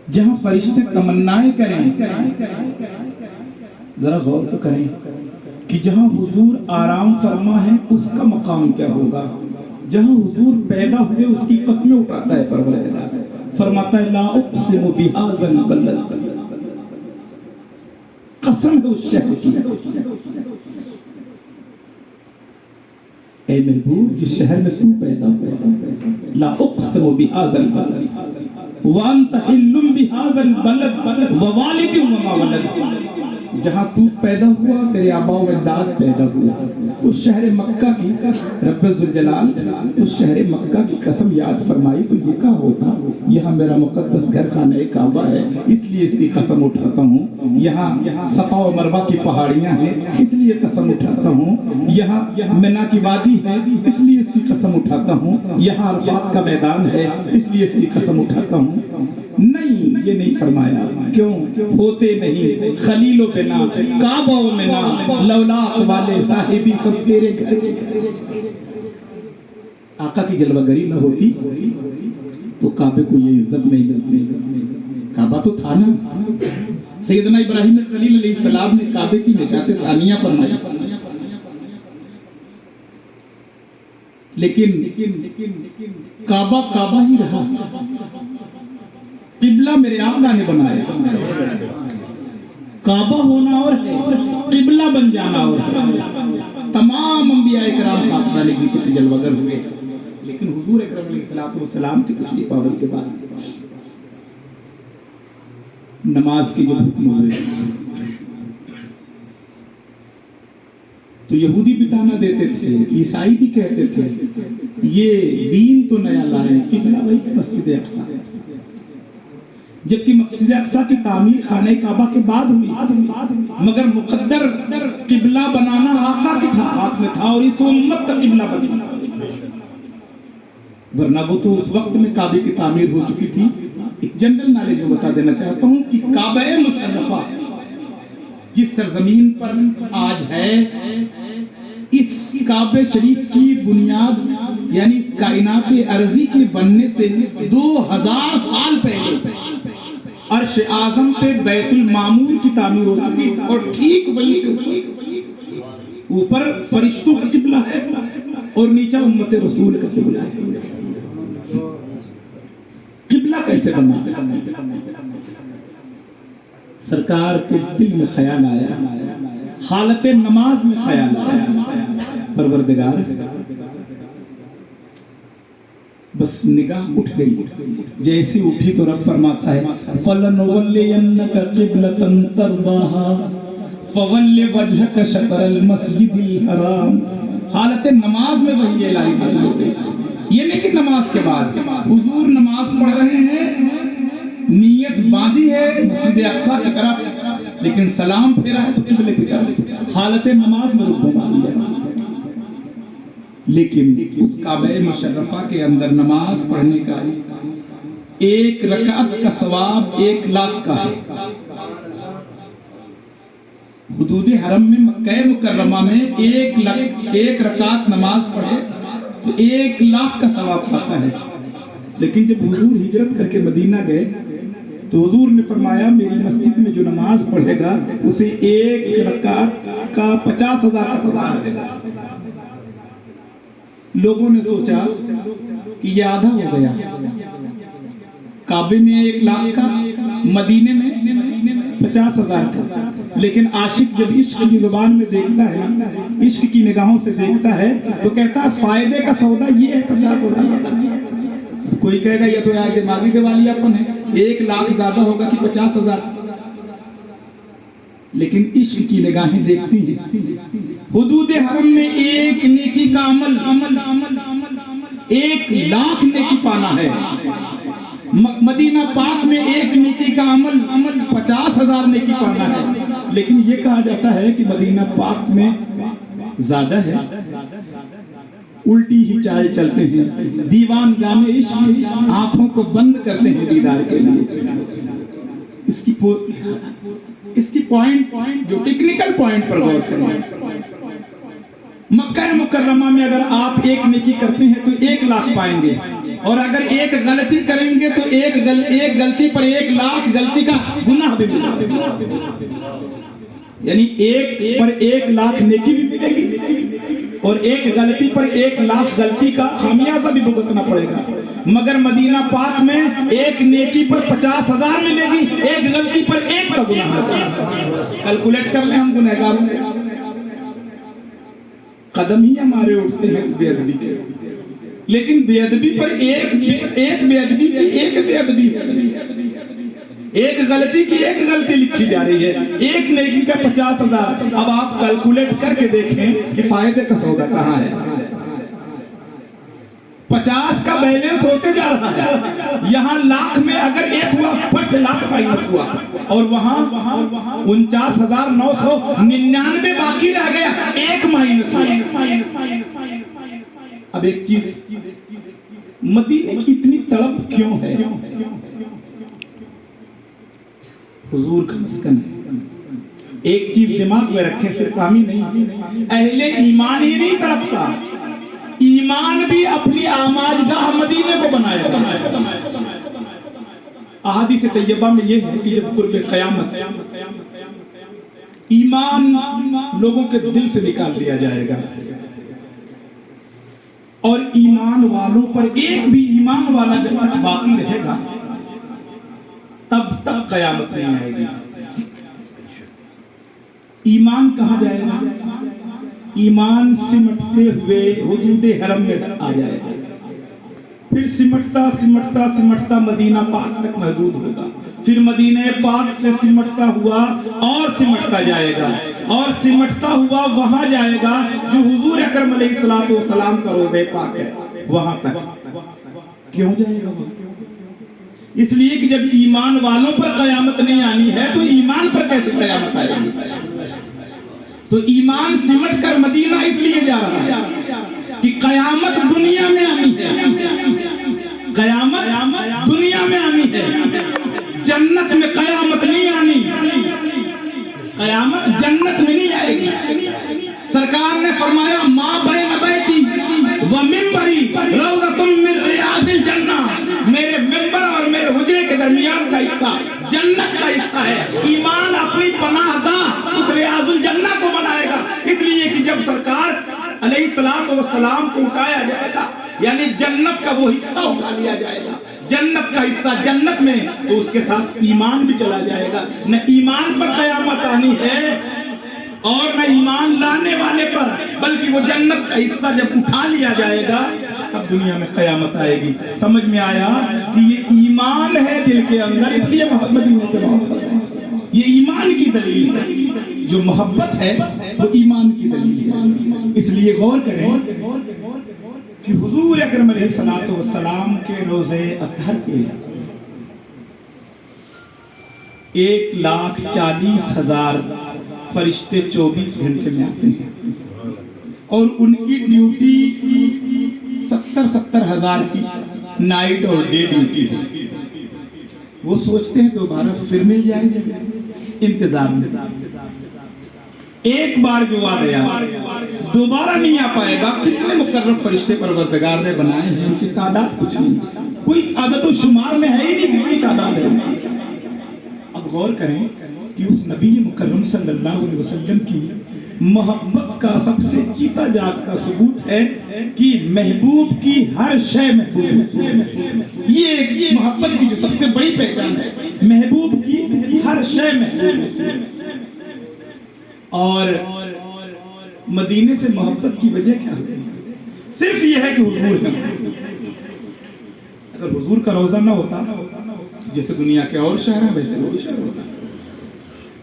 जहां फरिश्ते तमन्नाएं करें, जरा गौर तो करें कि जहां हुजूर आराम फरमा है उसका मकाम क्या होगा। जहां हुजूर पैदा हुए उसकी कसमें उठाता है परवरदिगार, फरमाता है ला उक़सिमु बिहाज़ल बलद, कसम है उस शहर की। ए महबूब, जिस शहर में तू पैदा हुआ, ला उक़सिमु बिहाज़ल बलद व अंत हिल्लुम बिहाज़ल बलद व वालिदिन व मा वलद, जहां तू पैदा हुआ, तेरे आबा व अजदाद पैदा हुआ, उस शहर मक्का की रब्बे ज़ुल जलाल, उस शहर मक्का की कसम याद फरमाई तो ये कहा होता, यहाँ मेरा मुक़द्दस घर खाने काबा है इसलिए इसकी कसम उठाता हूँ। यहाँ सफा व मरवा की पहाड़ियाँ हैं इसलिए कसम उठाता हूँ। यहाँ मिना की वादी है इसलिए इसकी कसम उठाता हूँ। यहाँ अरफात का मैदान है इसलिए इसकी कसम उठाता हूँ। नहीं, ये नहीं फरमाया। क्यों? होते नहीं खलीलो बिना काबा में ना, लौलाक वाले साहिबी सब तेरे घर के। आका की जलवागरी न होती तो काबे को ये इज्जत नहीं मिलती। काबा तो था ना। सैयदना इब्राहिम खलील अलैहिस्सलाम ने काबे की निशाते सानिया फरमाई, लेकिन काबा काबा ही रहा। किबला मेरे आका ने बनाया। काबा होना और है, किबला बन जाना और है। तमाम अंबिया इकराम खातनाने की जलवागर हुए, लेकिन हुजूर अकरम अलैहिस्सलाम की कुछ पावन के बाद नमाज की जो हुक्म हुए तो यहूदी भी ताना देते थे, ईसाई भी कहते थे ये दीन तो नया लाए, किबला वही मस्जिद अक्सा, जबकि मस्जिद अक्सा की तामीर खाने काबा के बाद हुई, मगर मुकद्दर किबला बनाना आका के था, हाथ में था और इस उम्मत का किबला बना, वरना वो तो उस वक्त में काबे की तामीर हो चुकी थी। एक जनरल नॉलेज जो बता देना चाहता हूँ कि काबे मुशर्रफा जिस सरजमीन पर आज है, इस काबे शरीफ की बुनियाद यानी इस कायनात अर्जी के बनने से 2000 साल पहले अर्श आजम पे बैतुल मामूर की तामीर हो चुकी और ठीक वहीं से ऊपर फरिश्तों का किबला है और नीचे उम्मत रसूल का किबला है। किबला कैसे बना? सरकार के दिल में ख्याल आया, हालत नमाज में ख्याल आया, परवरदिगार बस निगाह उठ गई। जैसी उठी तो रब फरमाता है फलनुवल्लियन्नका क़िबलतन तरदाहा फवल्लि वजहक शतरल मस्जिदिल हराम। हालत नमाज में वही इलाही नाज़िल हो गई। ये नहीं कि नमाज के बाद हुजूर नमाज पढ़ रहे हैं, नियत बांधी है मस्जिद अक्सा की तरफ, लेकिन सलाम फेरा है तो किबले की तरफ। हालत नमाज में रुक गया, लेकिन उस काबे मुशर्रफा के अंदर नमाज पढ़ने का एक रकात का सवाब 1 लाख का है। हुदूद हरम में मक्का मुकर्रमा में 1 रकात नमाज पढ़े तो 1 लाख का सवाब पाता है। लेकिन जब हुजूर हिजरत करके मदीना गए तो हुजूर ने फरमाया मेरी मस्जिद में जो नमाज पढ़ेगा उसे 1 रकात का 50,000 का सवाब देगा। लोगों ने सोचा कि ये आधा हो गया, काबे में 1 लाख का, मदीने में 50,000 का। लेकिन आशिक जब इश्क की जुबान में देखता है, इश्क की निगाहों से देखता है तो कहता है फायदे का सौदा ये है 50,000। कोई कहेगा ये तो यार दिमागी दिवालियापन है, 1 लाख ज्यादा होगा कि 50,000। लेकिन इश्क की निगाहें देखती हैं। हुदूद हरम में 1 नेकी का अमल 1 लाख नेकी पाना है। मदीना पाक में 1 नेकी का अमल 50,000 नेकी पाना है। लेकिन ये कहा जाता है कि मदीना पाक में ज्यादा है, उल्टी ही चाल चलते हैं, दीवान गामे इश्क आंखों को बंद करते हैं दीदार के लिए। इसकी पॉइंट जो टेक्निकल पॉइंट पर गौर करें। मक्का मुकर्रमा में अगर आप 1 नेकी करते हैं तो 1 लाख पाएंगे, और अगर एक गलती करेंगे तो एक गलती पर 1 लाख गलती का गुनाह भी मिलेगा, यानी एक पर 1 लाख नेकी भी मिलेगी और एक गलती पर 1 लाख गलती का खामियाजा भी भुगतना पड़ेगा। मगर मदीना पाक में एक नेकी पर 50,000 मिलेगी, एक गलती पर 1 का गुनाह। कैलकुलेट कर ले हम गुनहगार, कदम ही हमारे उठते हैं बेअदबी के, लेकिन बेअदबी पर एक बेअदबी की 1 बेअदबी, एक गलती की 1 गलती लिखी जा रही है, एक नेकी का 50,000। अब आप कैलकुलेट करके देखें कि फायदे का सौदा कहाँ है। 50 का बैलेंस होते जा रहा है, यहाँ लाख में अगर 1 हुआ फिर से लाख माइनस हुआ और वहां 49,999 बाकी रह गया, 1 माइनस। अब एक चीज, मदीने की इतनी तड़प क्यों है? हुजूर का मस्कन है। एक चीज दिमाग में रखें, सिर्फ हम ही नहीं, अहले ईमान ही नहीं तड़पता, ईमान भी अपनी आमाजगाह मदीने को बनाया। अहादीस तैयबा में यह है कि जब कुर्ब क़यामत ईमान लोगों के दिल से निकाल दिया जाएगा और ईमान वालों पर एक भी ईमान वाला जब तक बाकी रहेगा तब तक क़यामत नहीं आएगी। ईमान कहाँ जाएगा? ईमान सिमटते हुए हुदूद हरम में आ जाएगा, फिर सिमटता सिमटता सिमटता मदीना पाक तक महदूद होगा, फिर मदीने पाक से सिमटता हुआ और सिमटता जाएगा और सिमटता हुआ वहां जाएगा जो हुजूर अकरम अलैहिस्सलातु वस्सलाम का रोज़े पाक है, वहां तक। क्यों जाएगा वो? इसलिए कि जब ईमान वालों पर क़यामत नहीं आनी है तो ईमान पर कैसे क़यामत आएगी? तो ईमान सिमट कर मदीना इसलिए जा रहा है कि क़यामत दुनिया में आनी है, क़यामत दुनिया में आनी है, जन्नत में क़यामत नहीं आनी, क़यामत जन्नत में नहीं आएगी। सरकार ने फरमाया माँ बैन बैती व मिंबरी रौज़तुम मिन रियादिल जन्नह, मेरे मिंबर और मेरे हुजरे के दरमियान का हिस्सा जन्नत का हिस्सा है। ईमान अपनी पनाहगाह उस रियाजुल जन्नह को बनाएगा, इसलिए कि जब सरकार अलैहिस्सलातु वस्सलाम को उठाया जाएगा, यानी जन्नत का वो हिस्सा उठा लिया जाएगा, जन्नत का हिस्सा जन्नत में, तो उसके साथ ईमान भी चला जाएगा। न ईमान पर क़यामत आनी है और न ईमान लाने वाले पर, बल्कि वो जन्नत का हिस्सा जब उठा लिया जाएगा तब दुनिया में क़यामत आएगी। समझ में आया कि ये ईमान है दिल के अंदर, इसलिए मोहम्मद से मोहब्बत है। ये ईमान की दलील है, जो मोहब्बत है वो ईमान की दलील है। इसलिए गौर करें कि हुजूर अकरम अलैहिस्सलातु वस्सलाम के रोज़े अतहर पे 1,40,000 फरिश्ते 24 घंटे में आते हैं और उनकी ड्यूटी 70,000 की नाइट और डे ड्यूटी है। वो सोचते हैं दोबारा फिर मिल जाएगी, इंतजार में। एक बार जो आ गया दोबारा नहीं आ पाएगा। कितने मुकर्रम फरिश्ते परवरदिगार ने बनाए हैं, उनकी तादाद कुछ नहीं, कोई आदत व शुमार में है ही नहीं कितनी तादाद है। अब गौर करें कि उस नबी मुकर्रम सल्लल्लाहु अलैहि वसल्लम की मोहब्बत का सबसे जीता जागता सबूत है कि महबूब की हर शय महबूब है। ये मोहब्बत की जो सबसे बड़ी पहचान है, महबूब की हर शय महबूब है। और मदीने से मोहब्बत की वजह क्या है? सिर्फ ये है कि हुजूर है। अगर हुजूर का रोजा ना होता, जैसे दुनिया के और शहर हैं वैसे और शहर होता,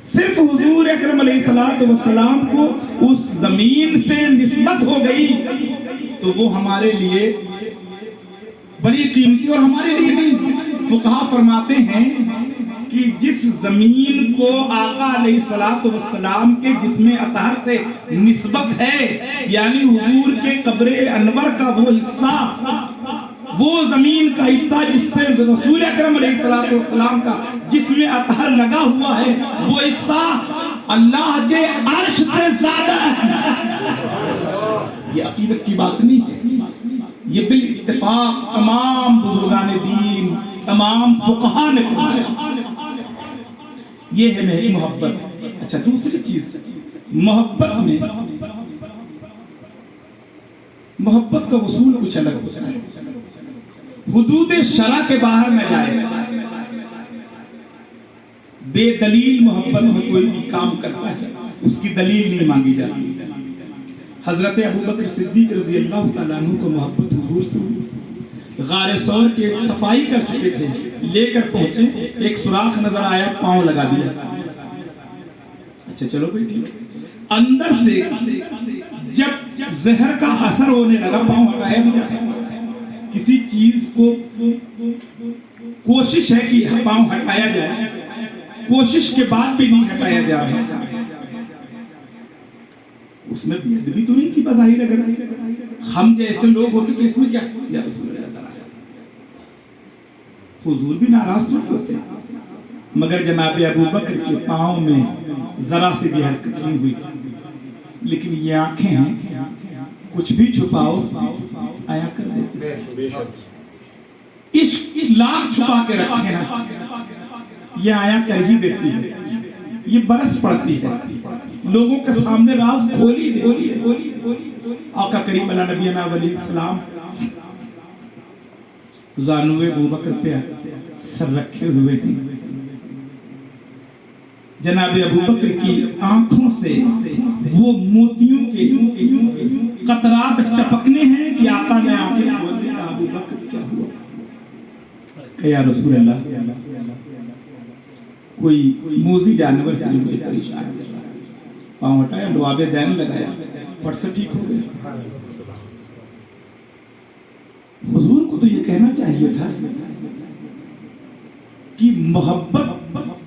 सिर्फ हुजूर अकरम अलैहिस्सलातु वस्सलाम को उस जमीन से निस्बत हो गई तो वो हमारे लिए बड़ी कीमती, और हमारे लिए नहीं। फुकहा फरमाते हैं कि जिस जमीन को आका अलैहिस्सलातु वस्सलाम के जिस्म अतहर से निस्बत है, यानी हुजूर के कब्र अनवर का वो हिस्सा, वो जमीन का हिस्सा जिससे रसूल अकरम अलैहिस्सलातु वस्सलाम का जिस्म अतहर लगा हुआ है, वो हिस्सा अल्लाह के अर्श से ज्यादा है। ये अकीदत की बात नहीं है, ये बिल इत्तेफाक तमाम बुजुर्गान दीन, तमाम फुकहा ने फरमाया। ये है मोहब्बत। अच्छा, दूसरी चीज, मोहब्बत में मोहब्बत का उसूल कुछ अलग होता है। हुदूद शरा के बाहर न जाए। बेदलील मोहब्बत में कोई भी काम करता है उसकी दलील नहीं मांगी जाती। हजरत अबू बकर सिद्दीक रज़ियल्लाहु तआला अन्हु को मोहब्बत हुजूर से। गारे सौर के सफाई कर चुके थे, लेकर पहुंचे, एक सुराख नजर आया, पांव लगा दिया। अच्छा चलो भाई ठीक है। अंदर से जब जहर का असर होने लगा, पांव हटाया नहीं जा सकता। किसी चीज को कोशिश है कि पांव हटाया जाए, कोशिश के बाद भी नहीं हटाया जा रहा, उसमें बेअदबी तो नहीं थी बज़ाहिर। अगर हम जैसे लोग होते तो इसमें क्या, या हुजूर भी नाराज तो होते, मगर जनाब अबू बकर के पांव में जरा से भी हरकत नहीं हुई। लेकिन ये आंखें हैं, कुछ भी छुपाओ आया कर देते। इश्क लाख छुपा के रखे ना, ये आया कर ही देती है, ये बरस पड़ती है, लोगों के सामने राज खोली देती है। आका करीम अला नबीना अलैहिस्सलाम ज़ानुए अबू बकर पे सर रखे हुए हैं। जनाब अबू बकर की आंखों से वो मोतियों के कतरात टपकने हैं कि आका ने आंखें खोल दी। अबू बकर क्या हुआ? या रसूल अल्लाह, कोई मोजी जानवर के लिए मुझे परेशान कर रहा है। पाँव हटाया, लुआबे दैन लगाया, फट से ठीक हो गया। हुजूर को तो ये कहना चाहिए था कि मोहब्बत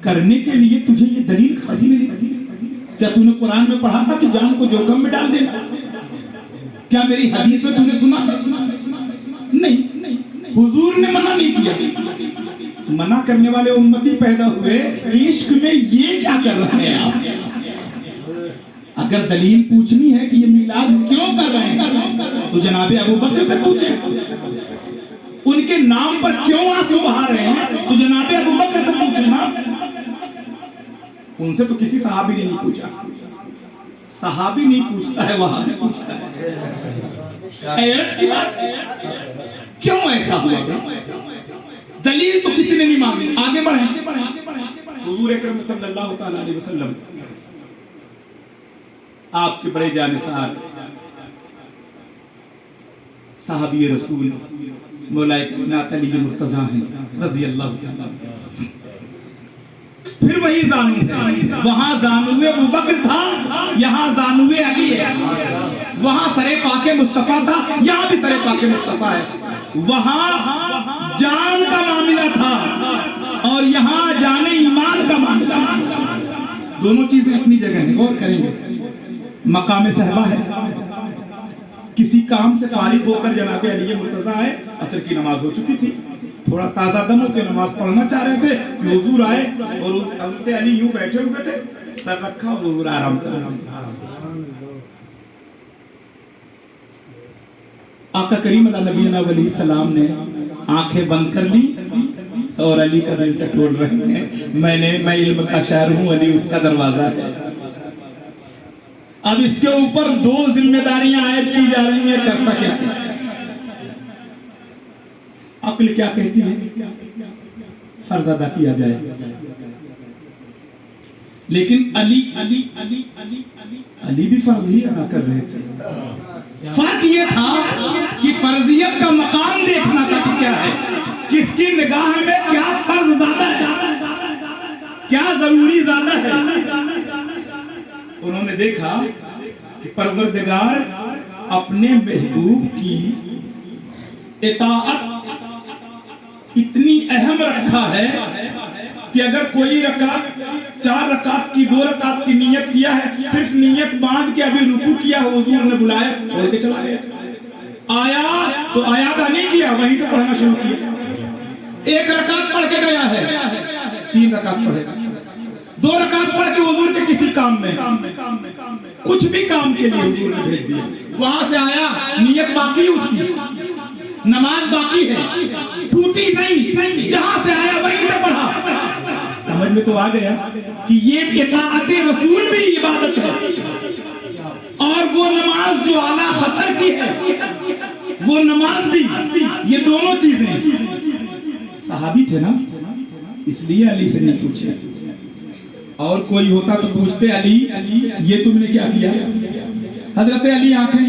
करने के लिए तुझे ये दलील खासी मिली। क्या तूने कुरान में पढ़ा था कि जान को जोखिम में डाल देना? क्या मेरी हदीस में तूने सुना था? नहीं, हुजूर ने मना नहीं किया। मना करने वाले उम्मती पैदा हुए कि इश्क में ये क्या कर रहे हैं आप? अगर दलील पूछनी है कि ये मिलाद क्यों कर रहे हैं तो जनाबे अबू बकर से पूछे। उनके नाम पर क्यों आंसू बहा रहे हैं तो जनाबे अबू बकर से पूछना। उनसे तो किसी सहाबी ने नहीं पूछा। सहाबी नहीं पूछता है, वहां भी पूछता है। हैरत की बात, क्यों ऐसा हुआ? दलील तो किसी ने नहीं मांगी। आगे बढ़े। हुजूर अकरम सल्लल्लाहु अलैहि वसल्लम आपके बड़े जानिसार साहबी रसूल मौलाए कायनात अली मुर्तजा हैं रज़ियल्लाहु तआला। फिर वही जानू है, वहां जानूए अबू बकर था, यहाँ जानूए अली है। वहां सरे पाके मुस्तफा था, यहाँ भी सरे पाके मुस्तफा है। वहां जान का मामला था और यहाँ जाने ईमान का मामला। दोनों चीजें अपनी जगह है, गौर करेंगे। मकाम सहबा है, किसी काम से फारिग होकर जनाबे अली मुर्तजा आए, असर की नमाज हो चुकी थी, थोड़ा ताजा दम होकर नमाज पढ़ना चाह रहे थे कि हुजूर आए और हज़रत अली यूं बैठे हुए थे, सर रखा और हुजूर आराम कर रहे थे। आका करीम नबीना अलैहिस्सलाम ने आंखें बंद कर ली और अली का दिल टटोल रहे हैं। मैं इल्म का शायर हूं, अली उसका दरवाजा है। अब इसके ऊपर दो जिम्मेदारियां आयद की जा रही हैं, करता क्या है? अक्ल क्या कहती है? फर्ज अदा किया जाए। लेकिन अली भी फर्ज ही अदा कर रहे थे। फर्क ये था कि फर्जियत का मकाम देखना था कि क्या है, किसकी निगाह में क्या फर्ज ज्यादा है, क्या जरूरी ज्यादा है। उन्होंने देखा कि परवरदिगार अपने महबूब की इताअत इतनी अहम रखा है कि अगर कोई रकात 4 रकात की 2 रकात की नियत किया है, सिर्फ नियत बांध के अभी रुकू किया, हुजूर ने बुलाया, छोड़ के चला गया। आया तो आया था नहीं किया, वहीं से पढ़ना शुरू किया। 1 रकात पढ़ के गया है, 3 रकात पढ़ेगा। 2 रकात पढ़ के हुजूर के किसी काम में, कुछ भी काम के लिए हुजूर ने भेज दिया। वहां से आया, नियत बाकी उसकी, नमाज बाकी है, टूटी नहीं, जहां से आया वहीं से पढ़ा। समझ में तो आ गया कि ये इताअत रसूल भी इबादत है, और वो नमाज जो आला खतर की है वो नमाज भी, ये दोनों चीजें। सहाबी थे ना, इसलिए अली से नहीं पूछे, और कोई होता तो पूछते अली ये तुमने क्या किया। हजरत अली आंखें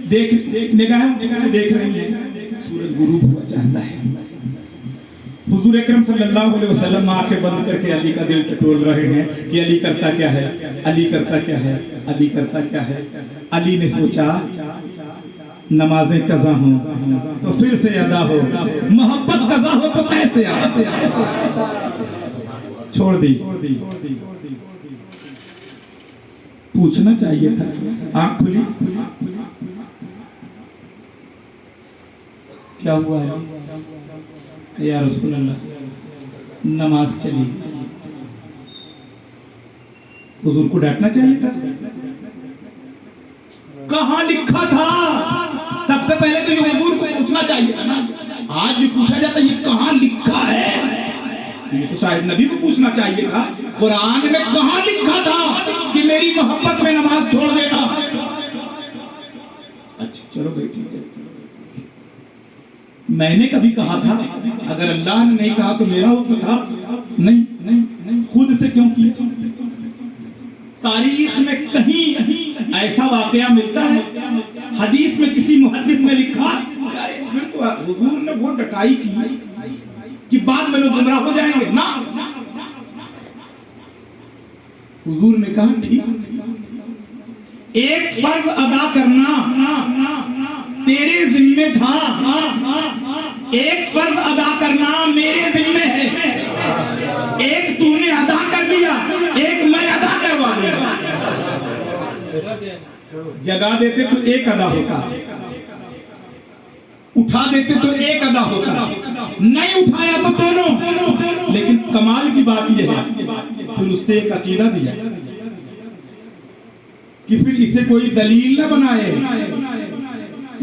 देख निगाहें देख रही हैं, सूरज गुरूब हुआ चाहता है। हुजूर अकरम सल्लल्लाहु अलैहि वसल्लम आंखें बंद करके अली का दिल टटोल रहे हैं कि अली करता क्या है, अली करता क्या है, अली करता क्या है। अली ने सोचा नमाजें कज़ा हो तो फिर से अदा हो, मोहब्बत कज़ा हो तो कैसे अदा। छोड़ दी। पूछना चाहिए था, आंख खुली, क्या हुआ है या रसूल अल्लाह, नमाज चली। हुजूर को डांटना चाहिए था। कहां लिखा था? सबसे पहले तो ये हुजूर को पूछना चाहिए था ना। आज भी पूछा जाता ये कहां लिखा है, ये तो शायद नबी को पूछना चाहिए था। कुरान में कहां लिखा था कि मेरी मोहब्बत में नमाज छोड़ देना। अच्छा चलो भाई ठीक है, मैंने कभी कहा था? अगर अल्लाह ने नहीं कहा तो मेरा हुक्म था? नहीं नहीं नहीं, खुद से क्यों किया? तारीख में कहीं ऐसा वाकया मिलता है, हदीस में किसी मुहद्दिस ने लिखा, अरे फिर तो हुजूर ने वो डकाई की कि बाद में लोग गुमराह हो जाएंगे ना। हुजूर ने कहा ठीक, एक फर्ज अदा करना तेरे जिम्मे था, एक फर्ज अदा करना मेरे जिम्मे है। एक तूने अदा कर लिया, एक मैं अदा करवा दूंगा। जगा देते तो एक अदा होता, उठा देते तो एक अदा होता, नहीं उठाया तो दोनों। लेकिन कमाल की बात यह है, फिर उससे एक अकीदा दिया कि फिर इसे कोई दलील न बनाए,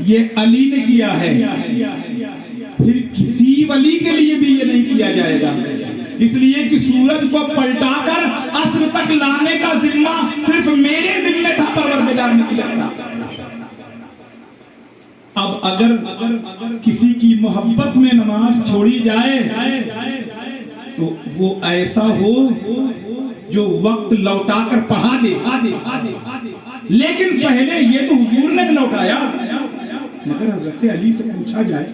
ये अली ने किया है, फिर किसी वली के लिए भी ये नहीं किया जाएगा। इसलिए कि सूरज को पलटाकर अस्र तक लाने का जिम्मा सिर्फ मेरे जिम्मे था, परवरदिगार ने किया था। अब अगर किसी की मोहब्बत में नमाज छोड़ी जाए तो वो ऐसा हो जो वक्त लौटाकर पढ़ा दे। लेकिन पहले ये तो हुजूर ने लौटाया, मगर हजरत अली से पूछा जाए,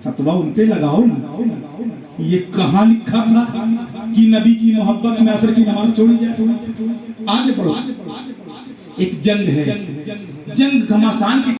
फतवा उनपे लगाओ ना, ये कहां लिखा था कि नबी की मोहब्बत में असर की नमाज छोड़ी जाए। आगे बढ़ो। एक जंग है, जंग घमासान की